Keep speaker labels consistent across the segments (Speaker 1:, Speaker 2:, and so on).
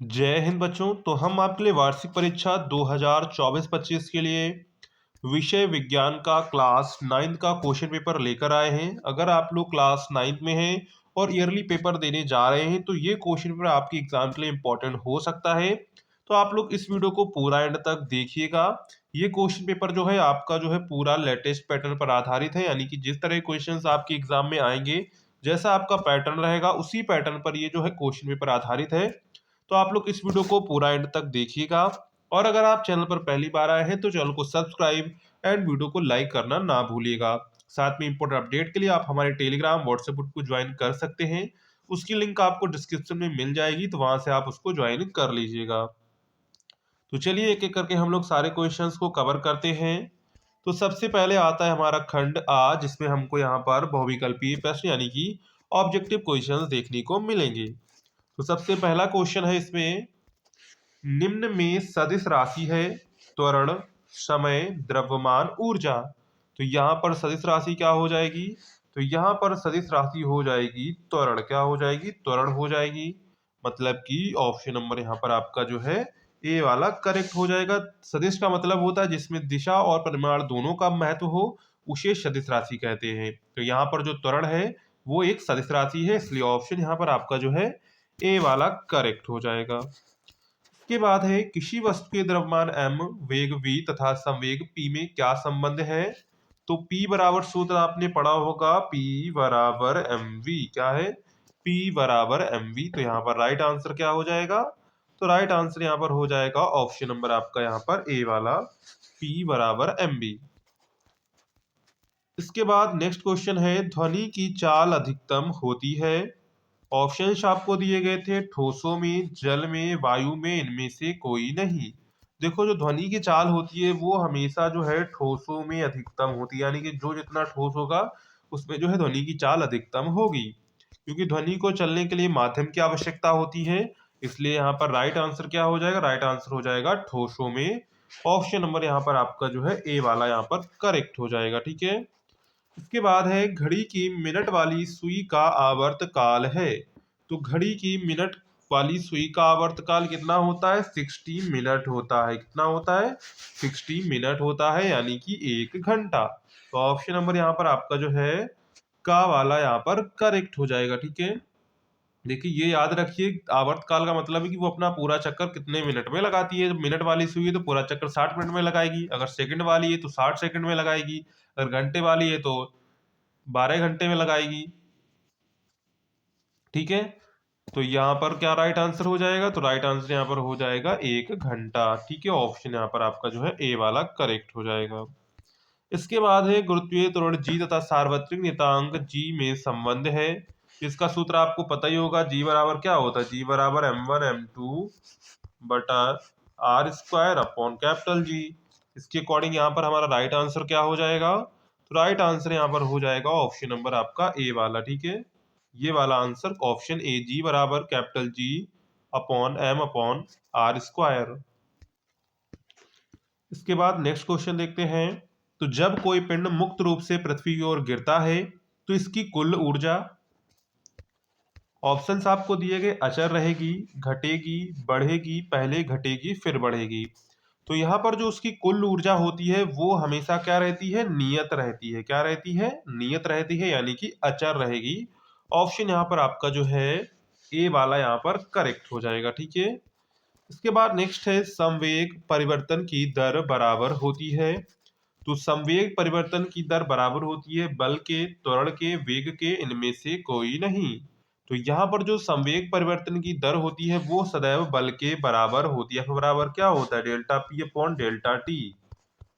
Speaker 1: जय हिंद बच्चों। तो हम आपके लिए वार्षिक परीक्षा 2024-25 के लिए विषय विज्ञान का क्लास 9th का क्वेश्चन पेपर लेकर आए हैं। अगर आप लोग क्लास 9th में हैं और ईयरली पेपर देने जा रहे हैं तो ये क्वेश्चन पेपर आपके एग्जाम के लिए इम्पोर्टेंट हो सकता है। तो आप लोग इस वीडियो को पूरा एंड तक देखिएगा। ये क्वेश्चन पेपर जो है आपका जो है पूरा लेटेस्ट पैटर्न पर आधारित है, यानी कि जिस तरह क्वेश्चंस आपके एग्जाम में आएंगे, जैसा आपका पैटर्न रहेगा उसी पैटर्न पर ये जो है क्वेश्चन पेपर आधारित है। तो आप लोग इस वीडियो को पूरा एंड तक देखिएगा। और अगर आप चैनल पर पहली बार आए हैं तो चैनल को सब्सक्राइब एंड वीडियो को लाइक करना ना भूलिएगा। साथ में इंपॉर्टेंट अपडेट के लिए आप हमारे टेलीग्राम व्हाट्सएप ग्रुप को ज्वाइन कर सकते हैं। उसकी लिंक आपको डिस्क्रिप्शन में मिल जाएगी, तो वहां से आप उसको ज्वाइन कर लीजिएगा। तो चलिए एक एक करके हम लोग सारे क्वेश्चंस को कवर करते हैं। तो सबसे पहले आता है हमारा खंड आ, जिसमें हमको यहाँ पर बहुविकल्पीय प्रश्न यानी कि ऑब्जेक्टिव क्वेश्चंस देखने को मिलेंगे। तो सबसे पहला क्वेश्चन है इसमें, निम्न में सदिश राशि है त्वरण, समय, द्रव्यमान, ऊर्जा। तो यहाँ पर सदिश राशि क्या हो जाएगी? तो यहाँ पर सदिश राशि हो जाएगी त्वरण। क्या हो जाएगी? त्वरण हो जाएगी। मतलब कि ऑप्शन नंबर यहाँ पर आपका जो है ए वाला करेक्ट हो जाएगा। सदिश का मतलब होता है जिसमें दिशा और परिमाण दोनों का महत्व हो, उसे सदिश राशि कहते हैं। तो यहाँ पर जो त्वरण है वो एक सदिश राशि है, इसलिए ऑप्शन यहाँ पर आपका जो है ए वाला करेक्ट हो जाएगा। इसके बाद है, किसी वस्तु के द्रव्यमान m, वेग v तथा संवेग p में क्या संबंध है? तो p बराबर सूत्र आपने पढ़ा होगा, p बराबर mv। क्या है? p बराबर mv। तो यहाँ पर राइट आंसर क्या हो जाएगा? तो राइट आंसर यहाँ पर हो जाएगा ऑप्शन नंबर आपका यहाँ पर ए वाला, p बराबर mv। इसके बाद नेक्स्ट क्वेश्चन है, ध्वनि की चाल अधिकतम होती है। ऑप्शंस आपको दिए गए थे, ठोसों में, जल में, वायु में, इनमें से कोई नहीं। देखो, जो ध्वनि की चाल होती है वो हमेशा जो है ठोसों में अधिकतम होती है, यानी कि जो जितना ठोस होगा उसमें जो है ध्वनि की चाल अधिकतम होगी, क्योंकि ध्वनि को चलने के लिए माध्यम की आवश्यकता होती है। इसलिए यहाँ पर राइट आंसर क्या हो जाएगा? राइट आंसर हो जाएगा ठोसों में। ऑप्शन नंबर यहाँ पर आपका जो है ए वाला यहाँ पर करेक्ट हो जाएगा। ठीक है। इसके बाद है, घड़ी की मिनट वाली सुई का आवर्त काल है। तो घड़ी की मिनट वाली सुई का आवर्त काल कितना होता है? 60 मिनट होता है। कितना होता है? 60 मिनट होता है, यानी कि 1 घंटा। तो ऑप्शन नंबर यहाँ पर आपका जो है का वाला यहाँ पर करेक्ट हो जाएगा। ठीक है। देखिए, ये याद रखिए, आवर्त काल का मतलब है कि वो अपना पूरा चक्कर कितने मिनट में लगाती है। जब मिनट वाली सुई है तो पूरा चक्कर 60 मिनट में लगाएगी, अगर सेकंड वाली है तो 60 सेकंड में लगाएगी, अगर घंटे वाली है तो 12 घंटे में लगाएगी। ठीक है। तो यहाँ पर क्या राइट आंसर हो जाएगा? तो राइट आंसर यहाँ पर हो जाएगा 1 घंटा। ठीक है। ऑप्शन यहाँ पर आपका जो है ए वाला करेक्ट हो जाएगा। इसके बाद है, गुरुत्वीय त्वरण जी तथा सार्वत्रिक नियतांक जी में संबंध है। इसका सूत्र आपको पता ही होगा, जी बराबर क्या होता है? जी बराबर m1 m2 बटा R square upon capital G. इसके अकॉर्डिंग यहाँ पर हमारा राइट आंसर क्या हो जाएगा? तो राइट आंसर यहाँ पर हो जाएगा ऑप्शन नंबर आपका ए वाला। ठीक है। ये वाला आंसर ऑप्शन ए, जी बराबर capital G upon M upon R square. इसके बाद नेक्स्ट क्वेश्चन देखते हैं। तो जब कोई पिंड मुक्त रूप से पृथ्वी की ओर गिरता है तो इसकी कुल ऊर्जा। ऑप्शंस आपको दिए गए, अचर रहेगी, घटेगी, बढ़ेगी, पहले घटेगी फिर बढ़ेगी। तो यहाँ पर जो उसकी कुल ऊर्जा होती है वो हमेशा क्या रहती है? नियत रहती है। क्या रहती है? नियत रहती है, यानी कि अचर रहेगी। ऑप्शन यहाँ पर आपका जो है ए वाला यहाँ पर करेक्ट हो जाएगा। ठीक है। इसके बाद नेक्स्ट है, संवेग परिवर्तन की दर बराबर होती है। तो संवेग परिवर्तन की दर बराबर होती है बल के, त्वरण के, वेग के, इनमें से कोई नहीं। तो यहाँ पर जो संवेग परिवर्तन की दर होती है वो सदैव बल के बराबर होती है। F बराबर क्या होता है? Delta P upon delta T.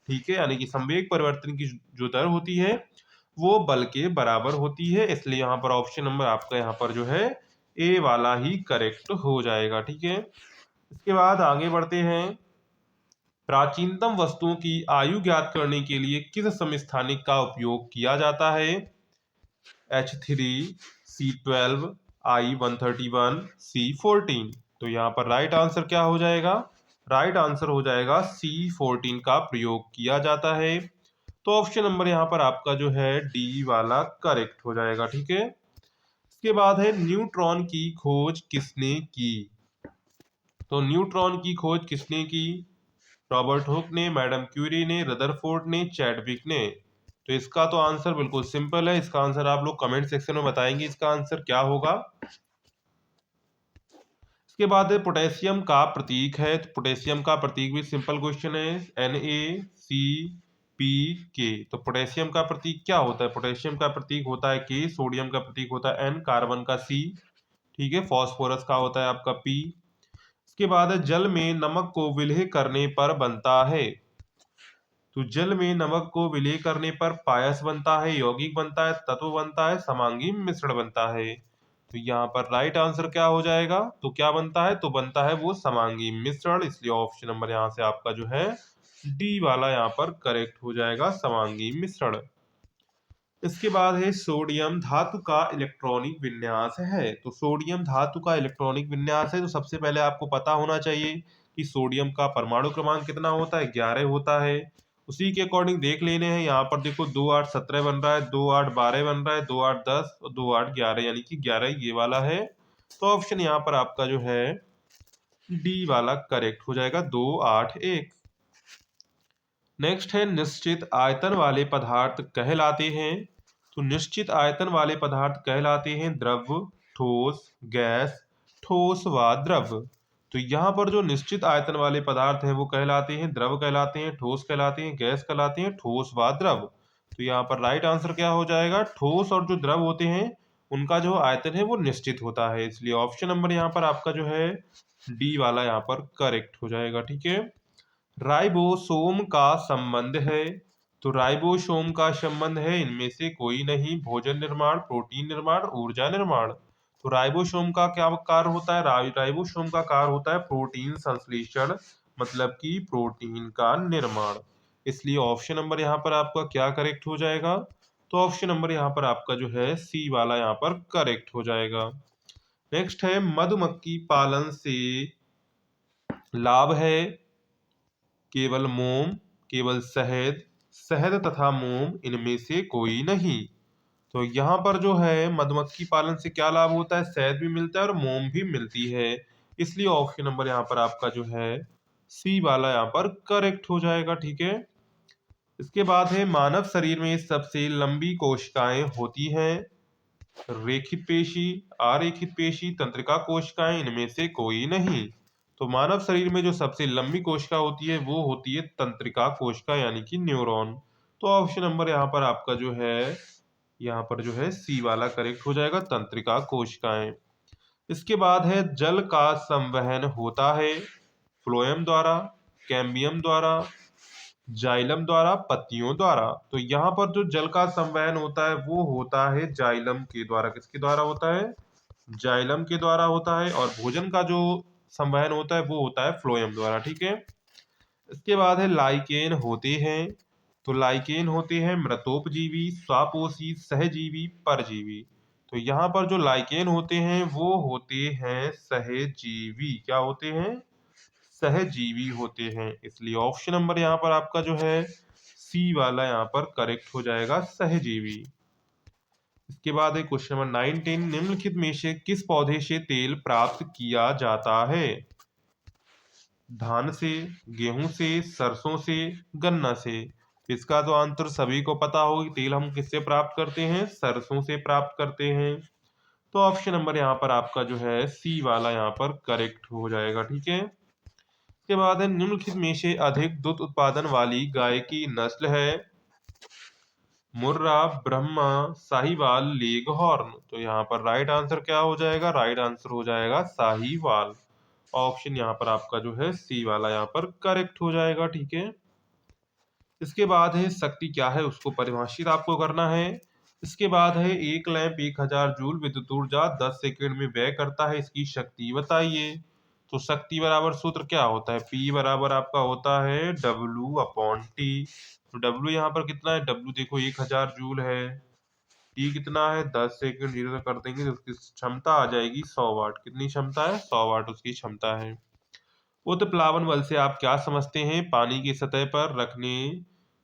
Speaker 1: ठीक है। यानी कि संवेग परिवर्तन की जो दर होती है वो बल के बराबर होती है, इसलिए यहाँ पर ऑप्शन नंबर आपका यहाँ पर जो है ए वाला ही करेक्ट हो जाएगा। ठीक है। इसके बाद आगे बढ़ते हैं। प्राचीनतम वस्तुओं की आयु ज्ञात करने के लिए किस समस्थानिक का उपयोग किया जाता है? H3, C12, I131, C14। तो यहाँ पर राइट आंसर क्या हो जाएगा? राइट आंसर हो जाएगा C14 का प्रयोग किया जाता है। तो ऑप्शन नंबर यहाँ पर आपका जो है डी वाला करेक्ट हो जाएगा। ठीक है। इसके बाद है, न्यूट्रॉन की खोज किसने की? तो न्यूट्रॉन की खोज किसने की? रॉबर्ट हुक ने, मैडम क्यूरी ने, रदरफोर्ड ने, चैडविक ने। तो इसका तो आंसर बिल्कुल सिंपल है। इसका आंसर आप लोग कमेंट सेक्शन में बताएंगे इसका आंसर क्या होगा। इसके बाद पोटेशियम का प्रतीक है। तो पोटेशियम का प्रतीक भी सिंपल क्वेश्चन है, NaCl तो पोटेशियम का प्रतीक क्या होता है? पोटेशियम का प्रतीक होता है K, सोडियम का प्रतीक होता है N, कार्बन का C, ठीक है, फास्फोरस का होता है आपका P। इसके बाद जल में नमक को विलय करने पर बनता है। तो जल में नमक को विलय करने पर पायस बनता है, यौगिक बनता है, तत्व बनता है, समांगी मिश्रण बनता है। तो यहाँ पर राइट आंसर क्या हो जाएगा? तो क्या बनता है? तो बनता है वो समांगी मिश्रण, इसलिए ऑप्शन नंबर यहाँ से आपका जो है डी वाला यहाँ पर करेक्ट हो जाएगा, समांगी मिश्रण। इसके बाद है सोडियम धातु का इलेक्ट्रॉनिक विन्यास है। तो सोडियम धातु का इलेक्ट्रॉनिक विन्यास है, तो सबसे पहले आपको पता होना चाहिए कि सोडियम का परमाणु क्रमांक कितना होता है? 11 होता है। उसी के अकॉर्डिंग देख लेने हैं। यहाँ पर देखो 2 8 17 बन रहा है, 2 8 12 बन रहा है, 2 8 10 और 2 8 11, यानी कि 11 ये वाला है। तो ऑप्शन यहाँ पर आपका जो है डी वाला करेक्ट हो जाएगा, 2 8 1। नेक्स्ट है निश्चित आयतन वाले पदार्थ कहलाते हैं। तो निश्चित आयतन वाले पदार्थ कहलाते हैं द्रव, ठोस, गैस, ठोस व द्रव। तो यहाँ पर जो निश्चित आयतन वाले पदार्थ हैं वो कहलाते हैं द्रव, कहलाते हैं ठोस, कहलाते हैं गैस, कहलाते हैं ठोस व द्रव। तो यहाँ पर राइट आंसर क्या हो जाएगा? ठोस और जो द्रव होते हैं उनका जो आयतन है वो निश्चित होता है, इसलिए ऑप्शन नंबर यहाँ पर आपका जो है डी वाला यहाँ पर करेक्ट हो जाएगा, ठीक है। राइबोसोम का संबंध है। तो राइबोसोम का संबंध है इनमें से कोई नहीं, भोजन निर्माण, प्रोटीन निर्माण, ऊर्जा निर्माण। तो राइबोसोम का क्या कार्य होता है? राइबोसोम का कार्य होता है प्रोटीन संश्लेषण, मतलब कि प्रोटीन का निर्माण, इसलिए ऑप्शन नंबर यहाँ पर आपका क्या करेक्ट हो जाएगा? तो ऑप्शन नंबर यहाँ पर आपका जो है सी वाला यहाँ पर करेक्ट हो जाएगा। नेक्स्ट है मधुमक्खी पालन से लाभ है केवल मोम, केवल शहद, शहद तथा मोम, इनमें से कोई नहीं। तो यहाँ पर जो है मधुमक्खी पालन से क्या लाभ होता है? शहद भी मिलता है और मोम भी मिलती है, इसलिए ऑप्शन नंबर यहाँ पर आपका जो है सी वाला यहाँ पर करेक्ट हो जाएगा, ठीक है। इसके बाद है मानव शरीर में सबसे लंबी कोशिकाएं होती हैं रेखित पेशी, आरेखित पेशी, तंत्रिका कोशिकाएं, इनमें से कोई नहीं। तो मानव शरीर में जो सबसे लंबी कोशिका होती है वो होती है तंत्रिका कोशिका, यानी कि न्यूरॉन। तो ऑप्शन नंबर यहाँ पर आपका जो है यहाँ पर जो है सी वाला करेक्ट हो जाएगा, तंत्रिका कोशिकाएं। इसके बाद है जल का संवहन होता है फ्लोएम द्वारा, कैम्बियम द्वारा, जाइलम द्वारा, पत्तियों द्वारा। तो यहाँ पर जो जल का संवहन होता है वो होता है जाइलम के द्वारा। किसके द्वारा होता है? जाइलम के द्वारा होता है। और भोजन का जो संवहन होता है वो होता है फ्लोएम द्वारा, ठीक है। इसके बाद है लाइकेन होते हैं। तो लाइकेन होते हैं मृतोपजीवी, स्वापोषी, सहजीवी, परजीवी। तो यहाँ पर जो लाइकेन होते हैं वो होते हैं सहजीवी। क्या होते हैं? सहजीवी होते हैं, इसलिए ऑप्शन नंबर यहाँ पर आपका जो है सी वाला यहाँ पर करेक्ट हो जाएगा, सहजीवी। इसके बाद है क्वेश्चन नंबर 19, निम्नलिखित में से किस पौधे से तेल प्राप्त किया जाता है? धान से, गेहूं से, सरसों से, गन्ना से। इसका तो आंसर सभी को पता होगी, तेल हम किससे प्राप्त करते हैं? सरसों से प्राप्त करते हैं। तो ऑप्शन नंबर यहाँ पर आपका जो है सी वाला यहाँ पर करेक्ट हो जाएगा, ठीक है। के बाद है निम्नलिखित में से अधिक दूध उत्पादन वाली गाय की नस्ल है मुर्रा, ब्रह्मा, साहीवाल, लीगहॉर्न। तो यहाँ पर राइट आंसर क्या हो जाएगा? राइट आंसर हो जाएगा साहीवाल। ऑप्शन यहाँ पर आपका जो है सी वाला यहाँ पर करेक्ट हो जाएगा, ठीक है। इसके बाद है शक्ति क्या है उसको परिभाषित आपको करना है। इसके बाद है एक लैंप 1000 जूल विद्युत ऊर्जा 10 सेकंड में व्यय करता है, इसकी शक्ति बताइए। तो शक्ति बराबर सूत्र क्या होता है? P बराबर आपका होता है W/T। तो W यहाँ पर कितना है? W देखो 1000 जूल है, T कितना है? 10 सेकंड, जीरो कर देंगे तो उसकी क्षमता आ जाएगी 100 वाट। कितनी क्षमता है? 100 वाट उसकी क्षमता है। उत्प्लावन बल से आप क्या समझते हैं? पानी की सतह पर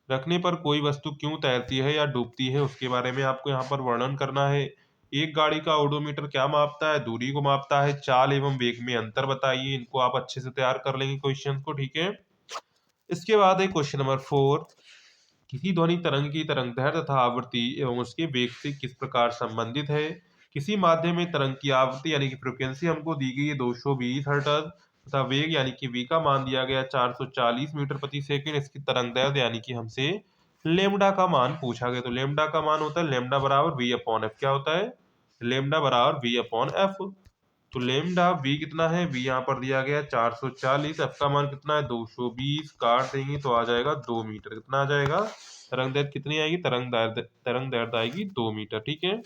Speaker 1: रखने पर कोई वस्तु क्यों तैरती है या डूबती है, उसके बारे में आपको यहाँ पर वर्णन करना है। एक गाड़ी का ओडोमीटर क्या मापता है? दूरी को मापता है। चाल एवं वेग में अंतर बताइए। इनको आप अच्छे से तैयार कर लेंगे क्वेश्चन को, ठीक है। इसके बाद है क्वेश्चन नंबर 4। किसी ध्वनि तरंग की तरंगदैर्घ्य तथा आवृत्ति एवं उसके वेग से किस प्रकार संबंधित है? किसी माध्यम में तरंग की आवृत्ति यानी कि फ्रीक्वेंसी हमको दी गई है 220 हर्ट्ज तथा वेग यानी कि v का मान दिया गया 440 मीटर प्रति सेकंड। इसकी तरंगदैर्घ्य यानी कि हमसे लेमडा का मान पूछा गया, तो लेमडा का मान होता है लेमडा बराबर v अपॉन एफ। क्या होता है? लेमडा बराबर v अपॉन एफ। तो लेमडा v कितना है? v यहाँ पर दिया गया 440, एफ का मान कितना है? 220, काट देंगे तो आ जाएगा 2 मीटर। कितना आ जाएगा? तरंग दैर्घ्य कितनी आएगी? तरंग दैर्घ्य आएगी 2 मीटर, ठीक है।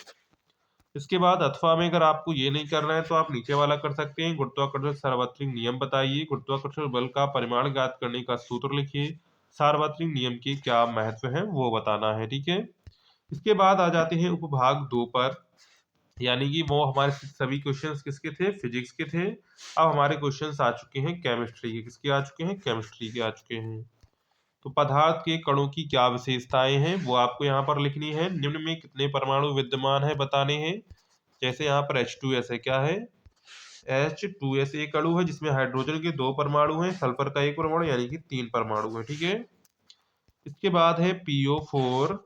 Speaker 1: इसके बाद अथवा में अगर आपको ये नहीं करना है तो आप नीचे वाला कर सकते हैं। गुरुत्वाकर्षण सार्वत्रिक नियम बताइए। गुरुत्वाकर्षण बल का परिमाण ज्ञात करने का सूत्र लिखिए। सार्वत्रिक नियम के क्या महत्व है वो बताना है, ठीक है। इसके बाद आ जाते हैं उपभाग 2 पर, यानी कि वो हमारे सभी क्वेश्चंस किसके थे? फिजिक्स के थे। अब हमारे क्वेश्चंस आ चुके हैं केमिस्ट्री के। किसके आ चुके हैं? केमिस्ट्री के आ चुके हैं। तो पदार्थ के कणों की क्या विशेषताएं हैं वो आपको यहाँ पर लिखनी है। निम्न में कितने परमाणु विद्यमान है बताने हैं। जैसे यहाँ पर H2S है, क्या है? H2S एक अणु है जिसमें हाइड्रोजन के 2 परमाणु हैं, सल्फर का 1 परमाणु यानी कि 3 परमाणु है, ठीक है। इसके बाद है PO4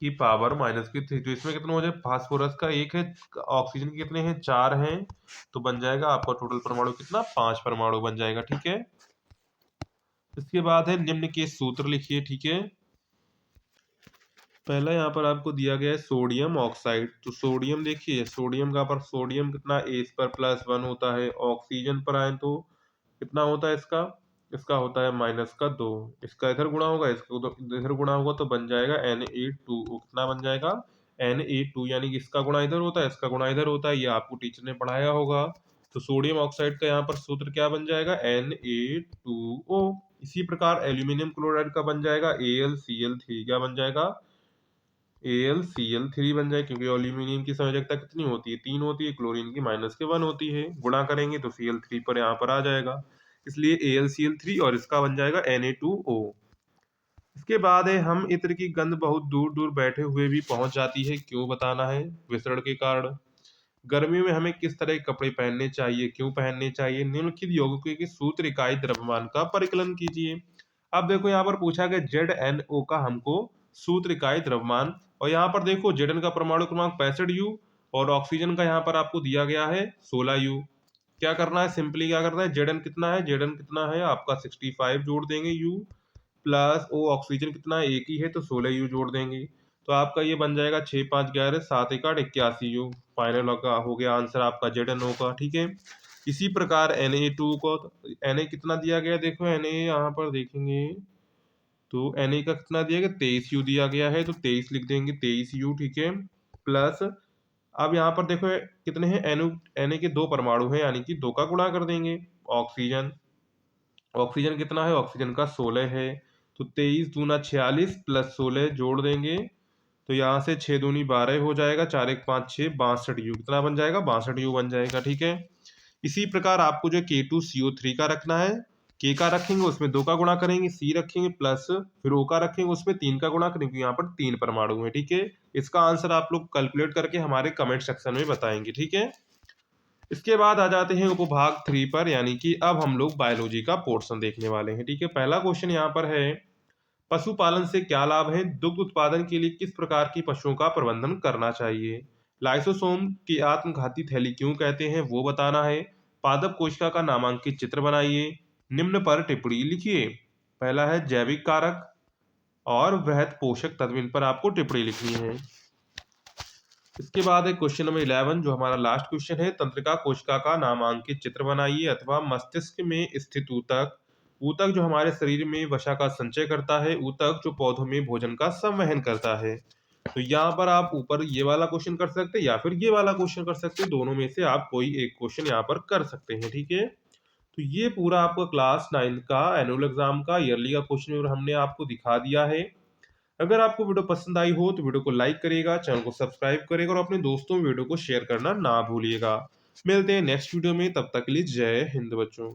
Speaker 1: की पावर -3। तो इसमें कितना हो जाए? फास्फोरस का 1 है, ऑक्सीजन के कितने हैं? 4 हैं। तो बन जाएगा आपका टोटल परमाणु कितना? 5 परमाणु बन जाएगा, ठीक है। इसके बाद है निम्न के सूत्र लिखिए, ठीक है। पहला यहाँ पर आपको दिया गया है सोडियम ऑक्साइड। तो सोडियम देखिए, सोडियम का पर सोडियम कितना? H पर +1 होता है। ऑक्सीजन पर आए तो कितना होता है इसका? इसका होता है -2। इसका इधर गुणा होगा, इसका इधर गुणा होगा तो बन जाएगा Na2। कितना बन जाएगा? Na2, यानी कि इसका गुणा इधर होता है, इसका गुणा इधर होता है। ये आपको टीचर ने पढ़ाया होगा। तो सोडियम ऑक्साइड का यहाँ पर सूत्र क्या बन जाएगा? Na2O। इसी प्रकार एल्यूमिनियम क्लोराइड का बन जाएगा AlCl3। क्या बन जाएगा? AlCl3 बन जाए, क्योंकि एल्यूमिनियम की संयोजकता कितनी होती है? 3 होती है। क्लोरीन की -1 होती है। गुणा करेंगे तो Cl3 पर यहाँ पर आ जाएगा, इसलिए AlCl3 और इसका बन जाएगा Na2O। इसके बाद है हम इत्र की गंध बहुत दूर दूर बैठे हुए भी पहुंच जाती है, क्यों बताना है? विसरण के कारण। गर्मियों में हमें किस तरह के कपड़े पहनने चाहिए, क्यों पहनने चाहिए? निम्नलिखित यौगिकों के सूत्र इकाई द्रव्यमान का परिकलन कीजिए। अब देखो यहाँ पर पूछा गया ZnO का हमको सूत्र इकाई द्रव्यमान, और यहाँ पर देखो Zn का परमाणु क्रमांक 65U और ऑक्सीजन का यहाँ पर आपको दिया गया है 16U। क्या करना है? सिंपली क्या करना है? Zn कितना है? Zn कितना है आपका 65 जोड़ देंगे U, प्लस O ऑक्सीजन कितना है? एक ही है तो 16U जोड़ देंगे। तो आपका ये बन जाएगा 6 5 11 7 1 8 81U। फाइनल का हो गया आंसर आपका ZnO का, ठीक है। इसी प्रकार Na2 को, Na कितना दिया गया? देखो Na यहाँ पर देखेंगे तो Na का कितना दिया गया? 23U दिया गया है, तो 23 लिख देंगे, 23U, ठीक है। प्लस अब यहाँ पर देखो कितने हैं? Na के 2 परमाणु हैं, यानी कि 2 का गुणा कर देंगे। ऑक्सीजन, ऑक्सीजन कितना है? ऑक्सीजन का 16 है, तो 23 दूना 46 प्लस 16 जोड़ देंगे तो यहाँ से 6 दूनी 12 हो जाएगा, 4 1 5 6 62U। कितना बन जाएगा? 62U बन जाएगा, ठीक है। इसी प्रकार आपको जो K2CO3 का रखना है, K का रखेंगे उसमें 2 का गुणा करेंगे, C रखेंगे प्लस फिर O का रखेंगे उसमें 3 का गुणा करेंगे, यहाँ पर 3 परमाणु है, ठीक है। इसका आंसर आप लोग कैलकुलेट करके हमारे कमेंट सेक्शन में बताएंगे, ठीक है। इसके बाद आ जाते हैं उपभाग 3 पर, यानी कि अब हम लोग बायोलॉजी का पोर्शन देखने वाले हैं, ठीक है। पहला क्वेश्चन यहाँ पर है, पशुपालन से क्या लाभ है? दुग्ध उत्पादन के लिए किस प्रकार की पशुओं का प्रबंधन करना चाहिए? लाइसोसोम की आत्मघाती थैली क्यों कहते हैं वो बताना है। पादप कोशिका का नामांकित चित्र बनाइए। निम्न पर टिप्पणी लिखिए। पहला है जैविक कारक और वृहत पोषक तत्व, इन पर आपको टिप्पणी लिखनी है। इसके बाद है क्वेश्चन नंबर 11 जो हमारा लास्ट क्वेश्चन है, तंत्रिका कोशिका का नामांकित चित्र बनाइए अथवा मस्तिष्क में स्थित ऊतक, ऊतक जो हमारे शरीर में वसा का संचय करता है, ऊतक जो पौधों में भोजन का संवहन करता है। तो यहाँ पर आप ऊपर ये वाला क्वेश्चन कर सकते हैं या फिर ये वाला क्वेश्चन कर सकते हैं, दोनों में से आप कोई एक क्वेश्चन यहाँ पर कर सकते हैं, ठीक है। तो ये पूरा आपका क्लास 9 का एनुअल एग्जाम का ईयरली का क्वेश्चन पेपर हमने आपको दिखा दिया है। अगर आपको वीडियो पसंद आई हो तो वीडियो को लाइक करिएगा, चैनल को सब्सक्राइब करिएगा और अपने दोस्तों में वीडियो को शेयर करना ना भूलिएगा। मिलते हैं नेक्स्ट वीडियो में, तब तक के लिए जय हिंद बच्चों।